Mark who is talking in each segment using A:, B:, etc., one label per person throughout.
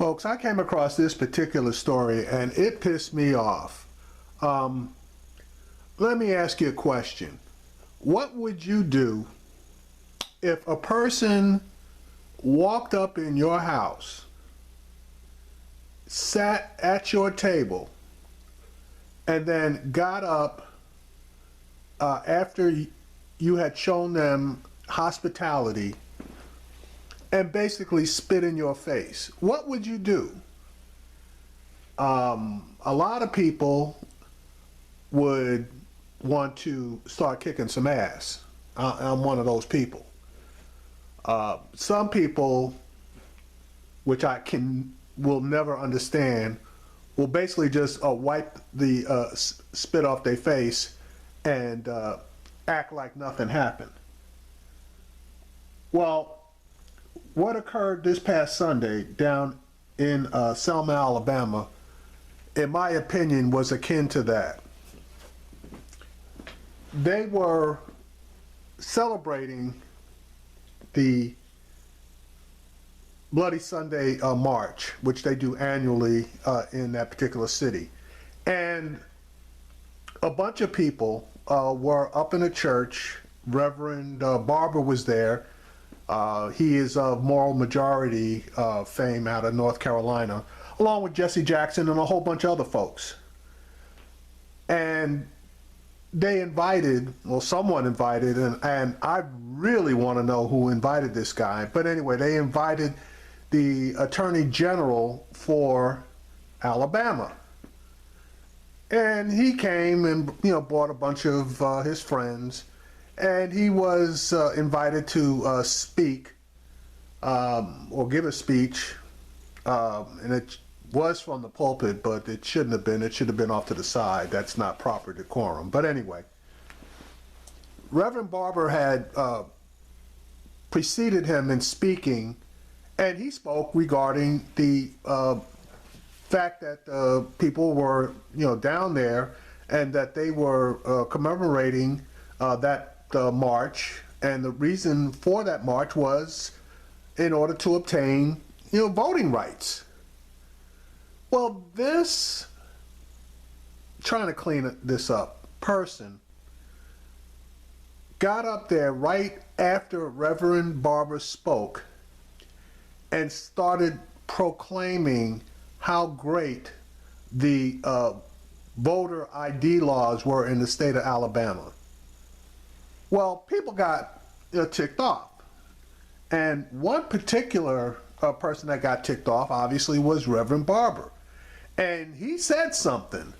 A: Folks, I came across this particular story and it pissed me off. Let me ask you a question. What would you do if a person walked up in your house, sat at your table, and then got up after you had shown them hospitality and basically spit in your face? What would you do? A lot of people would want to start kicking some ass. I'm one of those people. Some people, which will never understand, will basically just wipe the spit off their face and act like nothing happened. Well, what occurred this past Sunday down in Selma, Alabama, in my opinion, was akin to that. They were celebrating the Bloody Sunday March, which they do annually in that particular city. And a bunch of people were up in a church. Reverend Barber was there. He is of Moral Majority fame out of North Carolina, along with Jesse Jackson and a whole bunch of other folks. And they invited, well, someone invited, and I really want to know who invited this guy. But anyway, they invited the Attorney General for Alabama. And he came and, brought a bunch of his friends. And he was invited to speak or give a speech. And it was from the pulpit, but it shouldn't have been. It should have been off to the side. That's not proper decorum. But anyway, Reverend Barber had preceded him in speaking, and he spoke regarding the fact that people were, down there, and that they were commemorating that march, and the reason for that march was in order to obtain, voting rights. Well, this, trying to clean this up, person got up there right after Reverend Barber spoke and started proclaiming how great the voter ID laws were in the state of Alabama. Well, people got ticked off. And one particular person that got ticked off, obviously, was Reverend Barber. And he said something.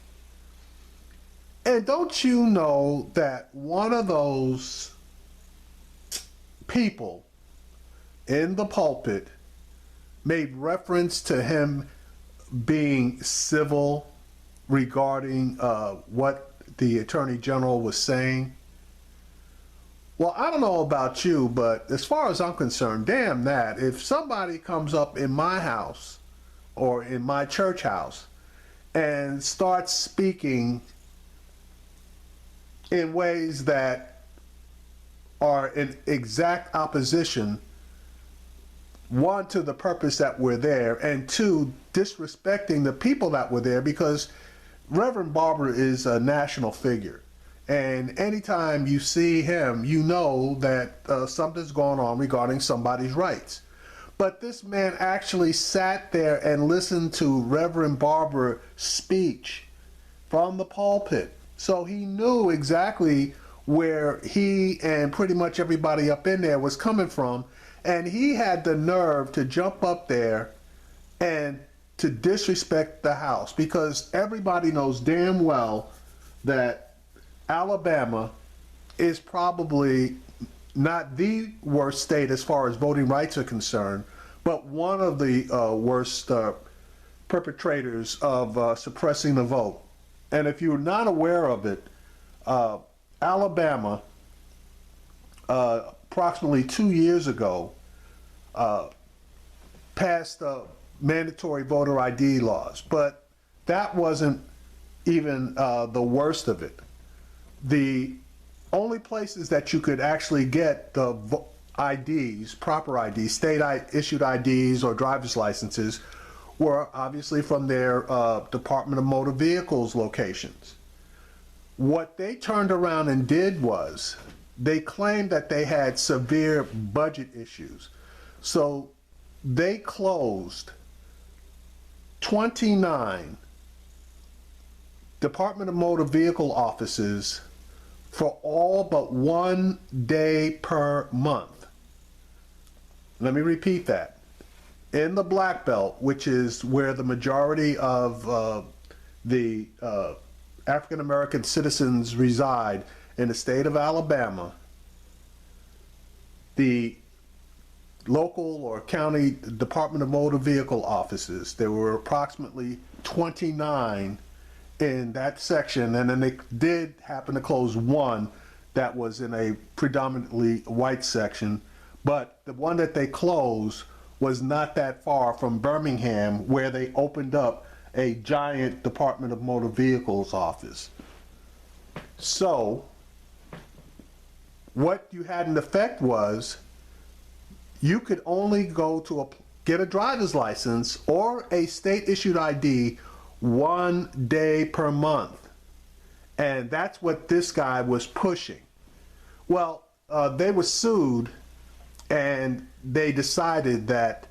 A: And don't you know that one of those people in the pulpit made reference to him being civil regarding what the Attorney General was saying? Well, I don't know about you, but as far as I'm concerned, damn that. If somebody comes up in my house or in my church house and starts speaking in ways that are in exact opposition, one, to the purpose that we're there, and two, disrespecting the people that were there, because Reverend Barber is a national figure. And anytime you see him, you know that something's going on regarding somebody's rights. But this man actually sat there and listened to Reverend Barber's speech from the pulpit. So he knew exactly where he and pretty much everybody up in there was coming from. And he had the nerve to jump up there and to disrespect the House, because everybody knows damn well that Alabama is probably not the worst state as far as voting rights are concerned, but one of the worst perpetrators of suppressing the vote. And if you're not aware of it, Alabama, approximately 2 years ago, passed mandatory voter ID laws, but that wasn't even the worst of it. The only places that you could actually get the IDs, proper IDs, state issued IDs or driver's licenses, were obviously from their Department of Motor Vehicles locations. What they turned around and did was they claimed that they had severe budget issues. So they closed 29 Department of Motor Vehicle offices for all but 1 day per month. Let me repeat that. In the Black Belt, which is where the majority of the African American citizens reside in the state of Alabama, the local or county Department of Motor Vehicle offices, there were approximately 29 in that section, and then they did happen to close one that was in a predominantly white section, but the one that they closed was not that far from Birmingham, where they opened up a giant Department of Motor Vehicles office. So what you had in effect was you could only go to get a driver's license or a state issued ID 1 day per month. And that's what this guy was pushing. Well, they were sued, and they decided that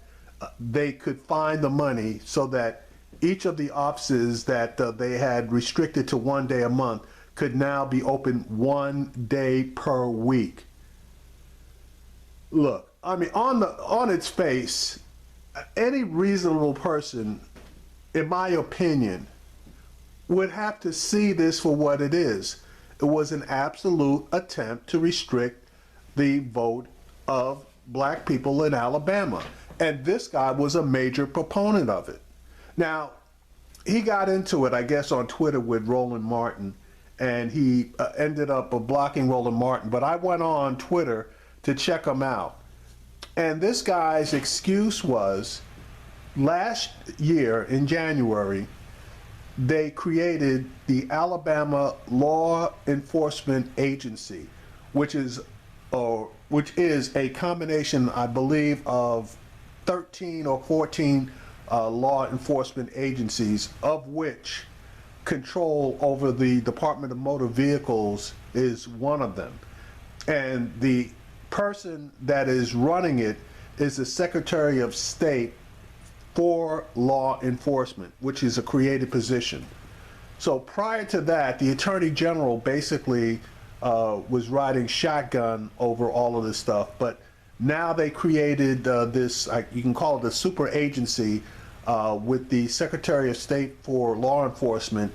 A: they could find the money so that each of the offices that they had restricted to 1 day a month could now be open 1 day per week. Look, I mean, on its face, any reasonable person, in my opinion, would have to see this for what it is. It was an absolute attempt to restrict the vote of black people in Alabama. And this guy was a major proponent of it. Now, he got into it, I guess, on Twitter with Roland Martin, and he ended up blocking Roland Martin. But I went on Twitter to check him out. And this guy's excuse was, last year in January, they created the Alabama Law Enforcement Agency, which is a combination, I believe, of 13 or 14 law enforcement agencies, of which control over the Department of Motor Vehicles is one of them. And the person that is running it is the Secretary of State for Law Enforcement, which is a created position. So prior to that, the Attorney General basically was riding shotgun over all of this stuff, but now they created this, you can call it a super agency, with the Secretary of State for Law Enforcement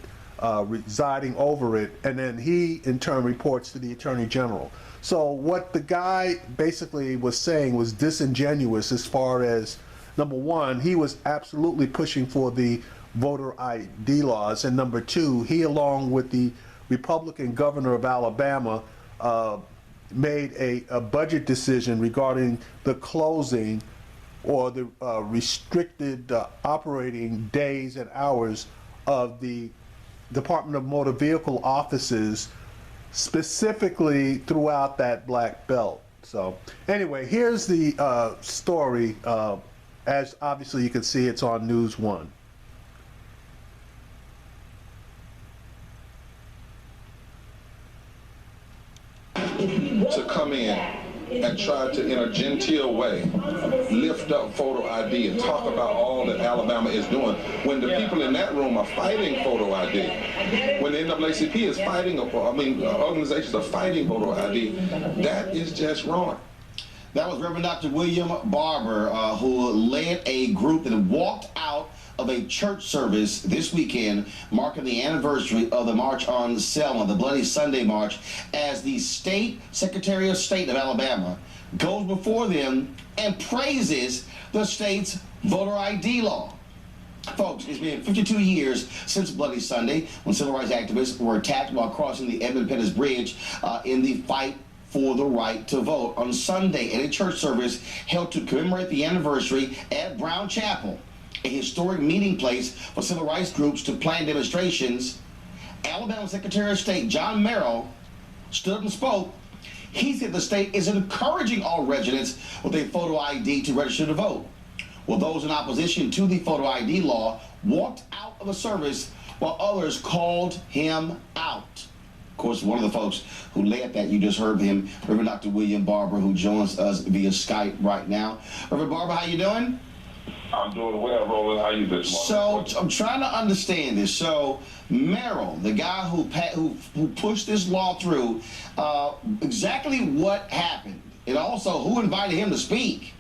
A: residing over it, and then he in turn reports to the Attorney General. So what the guy basically was saying was disingenuous, as far as, number one, he was absolutely pushing for the voter ID laws, and number two, he, along with the Republican governor of Alabama, made a budget decision regarding the closing or the restricted operating days and hours of the Department of Motor Vehicle offices, specifically throughout that Black Belt. So anyway, here's the story. As obviously you can see, it's on News 1.
B: To come in and try to, in a genteel way, lift up photo ID and talk about all that Alabama is doing, when the people in that room are fighting photo ID, when the NAACP is fighting, organizations are fighting photo ID, that is just wrong.
C: That was Reverend Dr. William Barber, who led a group that walked out of a church service this weekend marking the anniversary of the March on Selma, the Bloody Sunday March, as the State Secretary of State of Alabama goes before them and praises the state's voter ID law. Folks, it's been 52 years since Bloody Sunday, when civil rights activists were attacked while crossing the Edmund Pettus Bridge in the fight for the right to vote. On Sunday, at a church service held to commemorate the anniversary at Brown Chapel, a historic meeting place for civil rights groups to plan demonstrations, Alabama Secretary of State John Merrill stood up and spoke. He said the state is encouraging all residents with a photo ID to register to vote. Well, those in opposition to the photo ID law walked out of a service while others called him out. Of course, one of the folks who led that, you just heard him, Reverend Dr. William Barber, who joins us via Skype right now. Reverend Barber, how you doing?
B: I'm doing well, Roland. How you this morning?
C: So I'm trying to understand this. So Merrill, the guy who pushed this law through, exactly what happened, and also who invited him to speak?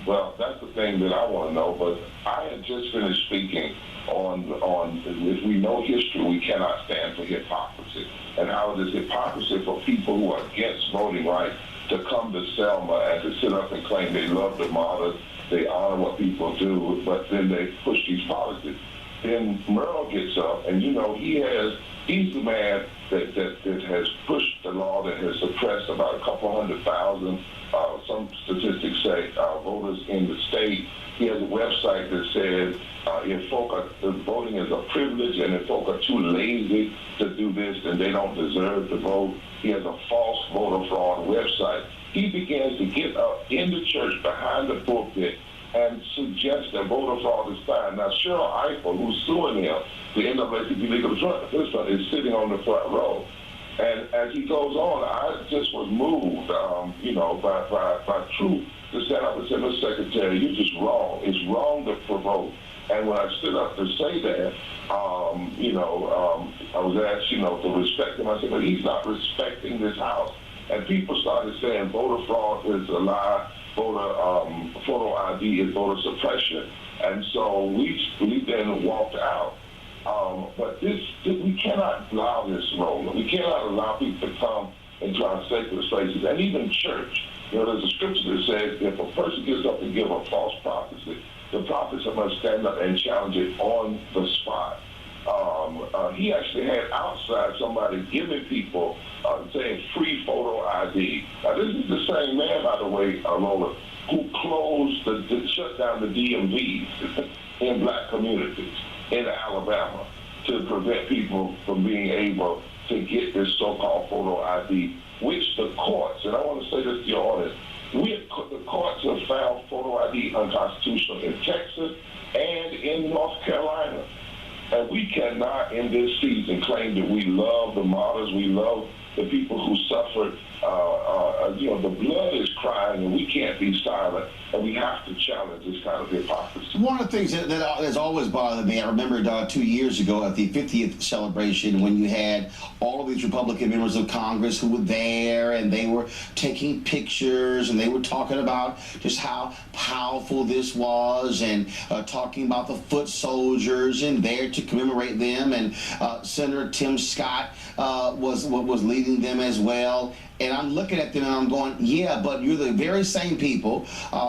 B: Well, that's the thing that I want to know, but I had just finished speaking on if we know history, we cannot stand for hypocrisy. And how it is hypocrisy for people who are against voting rights to come to Selma and to sit up and claim they love the martyrs, they honor what people do, but then they push these policies. Then Merle gets up, and he's the man that has pushed the law that has suppressed about a couple 100,000, some statistics say, voters in the state. He has a website that says if voting is a privilege, and if folk are too lazy to do this, then they don't deserve to vote. He has a false voter fraud website. He begins to get up in the church behind the pulpit and suggest that voter fraud is fine. Now, Cheryl Eiffel, who's suing him, the NAACP legal defense, is sitting on the front row. And as he goes on, I just was moved, by truth to stand up and say, Mr. Secretary, you're just wrong. It's wrong to provoke. And when I stood up to say that, I was asked, to respect him. I said, but he's not respecting this House. And people started saying voter fraud is a lie, photo ID is voter suppression. And so we then walked out. But we cannot allow this, Roland. We cannot allow people to come into our sacred spaces, and even church. There's a scripture that says if a person gets up and give a false prophecy, the prophets must stand up and challenge it on the spot. He actually had outside somebody giving people saying free photo ID. Now, this is the same man, by the way, Roland, who shut down the DMVs in black communities in Alabama to prevent people from being able to get this so-called photo ID, which the courts, and I want to say this to your audience, the courts have found photo ID unconstitutional in Texas and in North Carolina. And we cannot, in this season, claim that we love the martyrs, we love the people who suffered. The blood is crying, and we can't be silent, and we have to challenge this kind of hypocrisy.
C: One of the things that has always bothered me, I remember 2 years ago at the 50th celebration when you had all of these Republican members of Congress who were there, and they were taking pictures, and they were talking about just how powerful this was, and talking about the foot soldiers and there to commemorate them, and Senator Tim Scott was leading them as well. And I'm looking at them and I'm going, yeah, but you're the very same people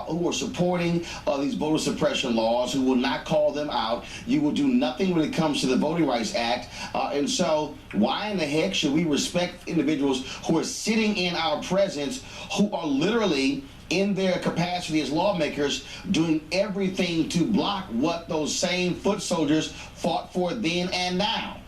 C: who are supporting these voter suppression laws, who will not call them out. You will do nothing when it comes to the Voting Rights Act. And so why in the heck should we respect individuals who are sitting in our presence, who are literally in their capacity as lawmakers doing everything to block what those same foot soldiers fought for then and now?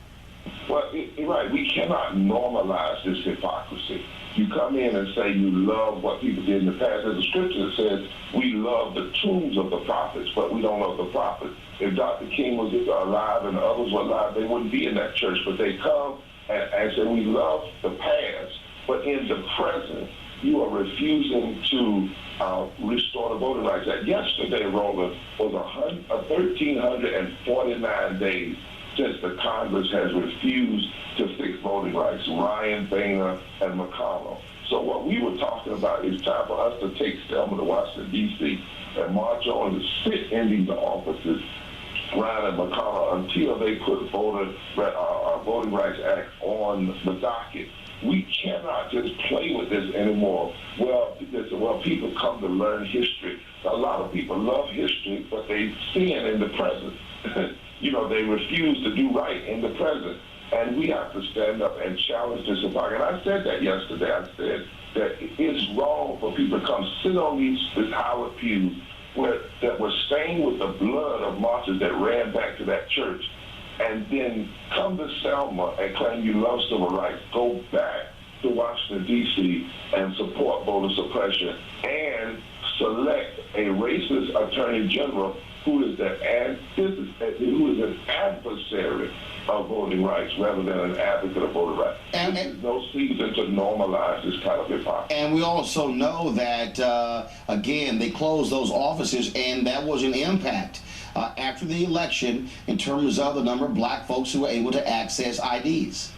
B: Well, you're right. We cannot normalize this hypocrisy. You come in and say you love what people did in the past. There's a scripture that says we love the tombs of the prophets, but we don't love the prophets. If Dr. King was alive and others were alive, they wouldn't be in that church. But they come and say we love the past, but in the present, you are refusing to restore the Voting Rights Act. Yesterday, Roland, was 1,349 days since the Congress has refused to fix voting rights, Ryan, Boehner, and McConnell. So what we were talking about is time for us to take Selma to Washington, D.C., and march on to sit in these offices, Ryan and McConnell, until they put Voting Rights Act on the docket. We cannot just play with this anymore. Well, people come to learn history. A lot of people love history, but they sin in the present. They refuse to do right in the present. And we have to stand up and challenge this hypocrisy. And I said that yesterday. I said that it's wrong for people to come sit on this Howard pews that were stained with the blood of martyrs that ran back to that church, and then come to Selma and claim you love civil rights, go back to Washington, D.C., and support voter suppression, and
D: select a racist attorney general who is an adversary of voting rights rather than an advocate of voting rights. This is no season to normalize this kind of hypocrisy.
C: And we also know that, again, they closed those offices, and that was an impact after the election in terms of the number of black folks who were able to access IDs.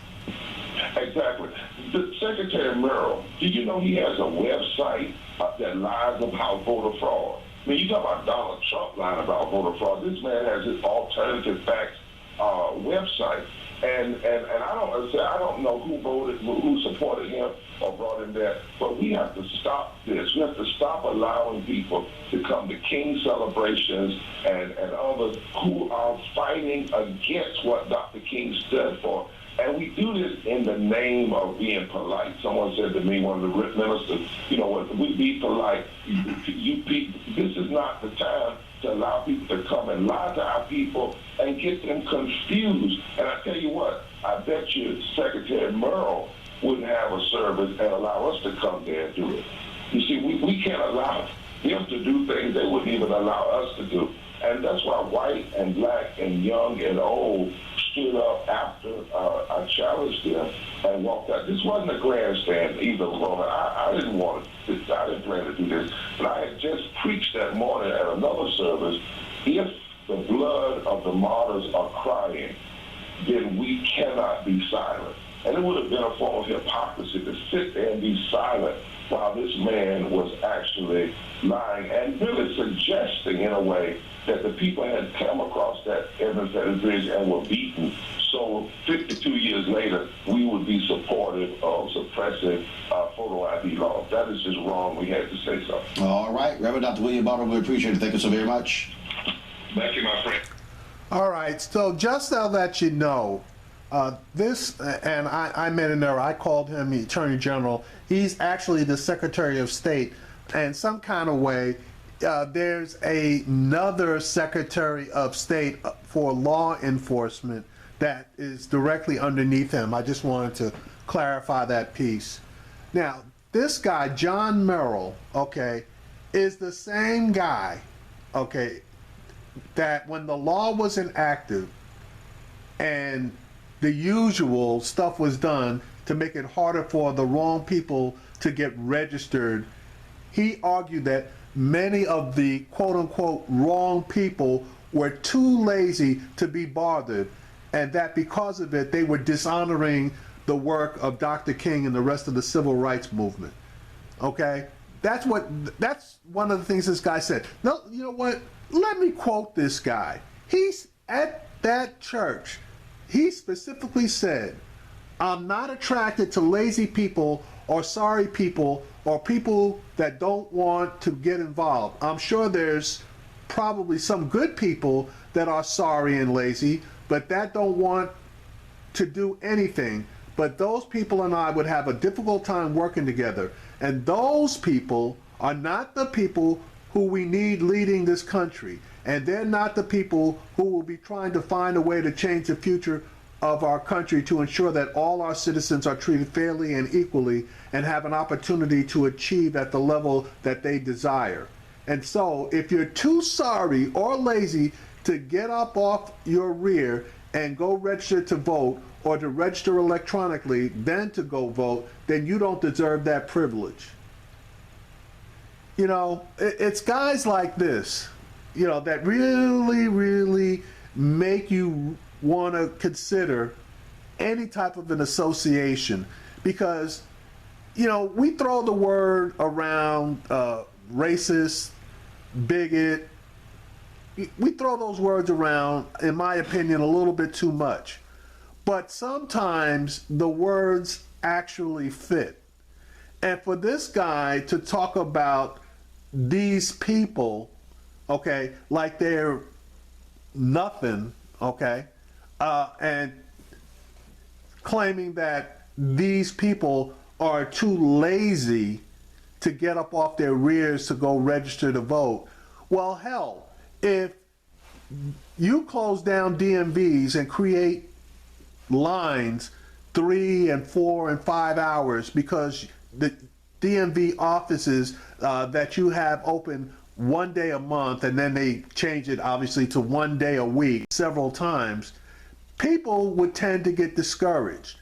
D: Exactly. The Secretary Merrill, did you know he has a website that lies about voter fraud? I mean, you talk about Donald Trump lying about voter fraud. This man has his alternative facts website, and I don't know who supported him or brought him there, but we have to stop this. We have to stop allowing people to come to King celebrations and others who are fighting against what Dr. King stood for. And we do this in the name of being polite. Someone said to me, one of the ministers, you know what, we be polite. This is not the time to allow people to come and lie to our people and get them confused. And I tell you what, I bet you Secretary Merrill wouldn't have a service and allow us to come there and do it. You see, we can't allow them to do things they wouldn't even allow us to do. And that's why white and black and young and old stood up after I challenged them and walked out. This wasn't a grandstand either, Roman. I didn't want to. I didn't plan to do this. But I had just preached that morning at another service. If the blood of the martyrs are crying, then we cannot be silent. And it would have been a form of hypocrisy to sit there and be silent while this man was actually lying and really suggesting in a way that the people had come across that Evans Bridge and were beaten. So 52 years later, we would be supportive of suppressing photo ID laws. That is just wrong. We had to say something.
C: All right, Reverend Dr. William Barber, we appreciate it. Thank you so very much.
D: Thank you, my friend.
A: All right, so just to let you know, this, and I made an error. I called him the Attorney General. He's actually the Secretary of State. And some kind of way, there's another Secretary of State for law enforcement that is directly underneath him. I just wanted to clarify that piece. Now, this guy, John Merrill, okay, is the same guy, okay, that when the law was enacted and the usual stuff was done to make it harder for the wrong people to get registered, he argued that many of the quote-unquote wrong people were too lazy to be bothered, and that because of it, they were dishonoring the work of Dr. King and the rest of the civil rights movement. Okay? That's one of the things this guy said. No, you know what? Let me quote this guy. He's at that church. He specifically said, "I'm not attracted to lazy people or sorry people or people that don't want to get involved. I'm sure there's probably some good people that are sorry and lazy, but that don't want to do anything. But those people and I would have a difficult time working together. And those people are not the people who we need leading this country. And they're not the people who will be trying to find a way to change the future of our country to ensure that all our citizens are treated fairly and equally and have an opportunity to achieve at the level that they desire. And so if you're too sorry or lazy to get up off your rear and go register to vote or to register electronically, then to go vote, then you don't deserve that privilege." You know, it's guys like this, you know, that really, really make you want to consider any type of an association, because, you know, we throw the word around racist, bigot. We throw those words around, in my opinion, a little bit too much. But sometimes the words actually fit. And for this guy to talk about these people, okay, like they're nothing, okay, and claiming that these people are too lazy to get up off their rears to go register to vote. Well, hell, if you close down DMVs and create lines 3 and 4 and 5 hours because DMV offices that you have open one day a month, and then they change it obviously to one day a week several times, people would tend to get discouraged.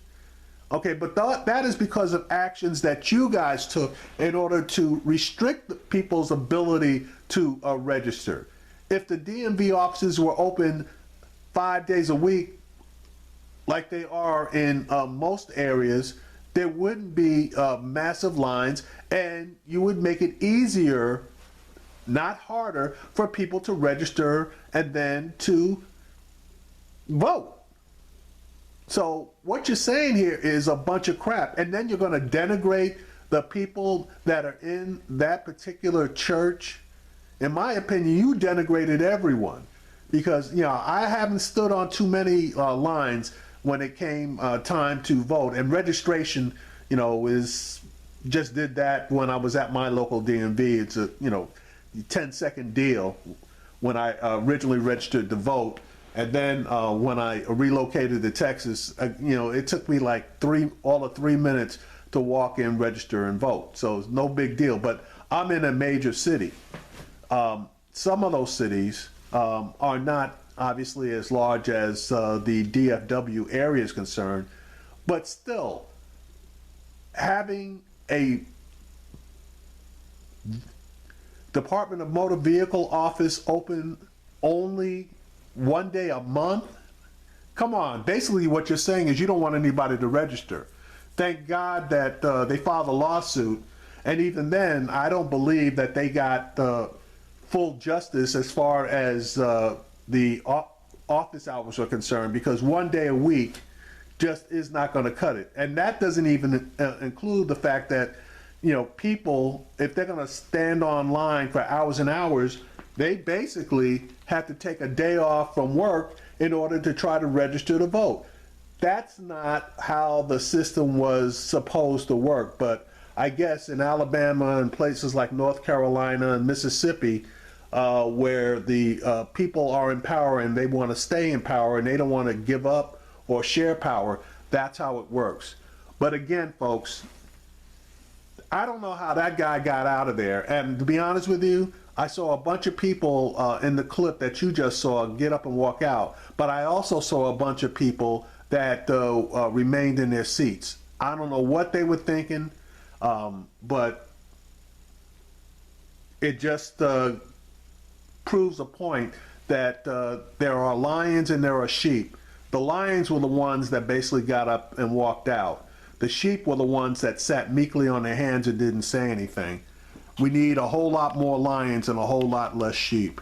A: Okay, but that is because of actions that you guys took in order to restrict people's ability to register. If the DMV offices were open 5 days a week, like they are in most areas, there wouldn't be massive lines, and you would make it easier, not harder, for people to register and then to vote. So what you're saying here is a bunch of crap, and then you're going to denigrate the people that are in that particular church. In my opinion, you denigrated everyone, because I haven't stood on too many lines when it came time to vote, and registration is just did that when I was at my local DMV. It's a 10-second deal when I originally registered to vote. And then when I relocated to Texas, it took me like all of 3 minutes to walk in, register, and vote. So it's no big deal. But I'm in a major city. Some of those cities are not obviously as large as the DFW area is concerned, but still, having a Department of Motor Vehicle office open only one day a month? Come on, basically what you're saying is you don't want anybody to register. Thank God that they filed a lawsuit, and even then I don't believe that they got full justice as far as the office hours are concerned, because one day a week just is not going to cut it. And that doesn't even include the fact that people, if they're going to stand online for hours and hours, they basically have to take a day off from work in order to try to register to vote. That's not how the system was supposed to work. But I guess in Alabama and places like North Carolina and Mississippi, where the people are in power and they want to stay in power and they don't want to give up or share power, that's how it works. But again, folks, I don't know how that guy got out of there. And to be honest with you, I saw a bunch of people in the clip that you just saw get up and walk out. But I also saw a bunch of people that remained in their seats. I don't know what they were thinking, but it just proves a point that there are lions and there are sheep. The lions were the ones that basically got up and walked out. The sheep were the ones that sat meekly on their hands and didn't say anything. We need a whole lot more lions and a whole lot less sheep.